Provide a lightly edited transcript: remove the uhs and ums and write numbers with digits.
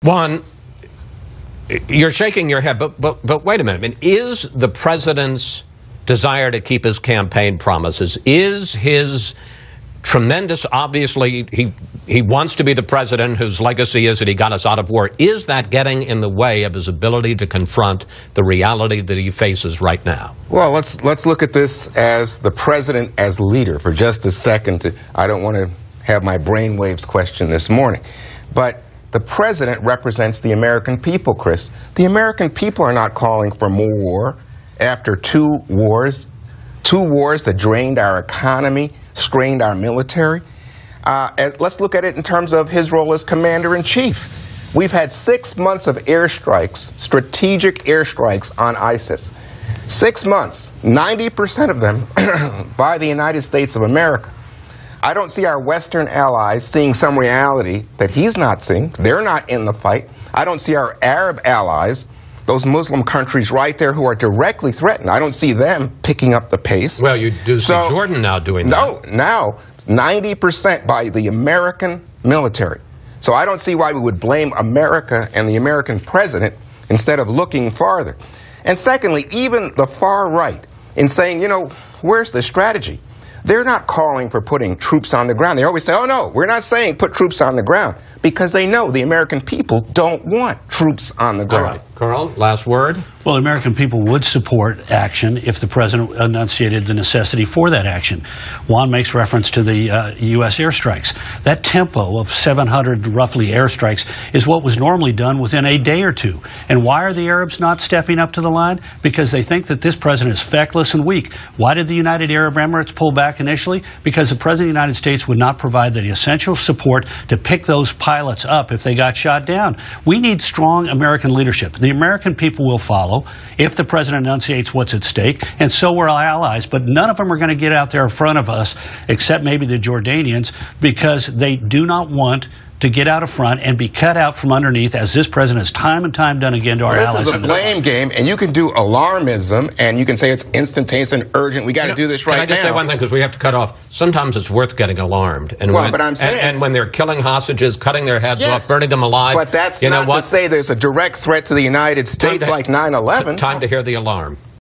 Juan, you're shaking your head, but wait a minute. I mean, is the president's desire to keep his campaign promises, is his tremendous, obviously, he wants to be the president whose legacy is that he got us out of war, is that getting in the way of his ability to confront the reality that he faces right now? Well, let's look at this as the president as leader for just a second. I don't want to have my brainwaves questioned this morning, but the president represents the American people, Chris. The American people are not calling for more war after two wars that drained our economy, strained our military. Let's look at it in terms of his role as commander-in-chief. We've had 6 months of airstrikes, strategic airstrikes on ISIS. 6 months, 90% of them by the United States of America. I don't see our Western allies seeing some reality that he's not seeing. They're not in the fight. I don't see our Arab allies, those Muslim countries right there who are directly threatened. I don't see them picking up the pace. Well, you do see Jordan now doing that. No, now 90% by the American military. So I don't see why we would blame America and the American president instead of looking farther. And secondly, even the far right in saying, you know, where's the strategy? They're not calling for putting troops on the ground. They always say, oh, no, we're not saying put troops on the ground, because they know the American people don't want troops on the ground. All right. Carl, last word. Well, the American people would support action if the president enunciated the necessity for that action. Juan makes reference to the U.S. airstrikes. That tempo of 700 roughly airstrikes is what was normally done within a day or two. And why are the Arabs not stepping up to the line? Because they think that this president is feckless and weak. Why did the United Arab Emirates pull back initially? Because the president of the United States would not provide the essential support to pick those pilots up if they got shot down. We need strong American leadership. The American people will follow if the president enunciates what's at stake, and so will our allies. But none of them are going to get out there in front of us, except maybe the Jordanians, because they do not want to get out of front and be cut out from underneath, as this president has time and time done again to our allies. This is a blame game, and you can do alarmism, and you can say it's instantaneous and urgent. We got to do this right now. Can I just say one thing, because we have to cut off? Sometimes it's worth getting alarmed. And well, but I'm saying, and when they're killing hostages, cutting their heads off, burning them alive. But that's not to say there's a direct threat to the United States like 9/11. Time to hear the alarm.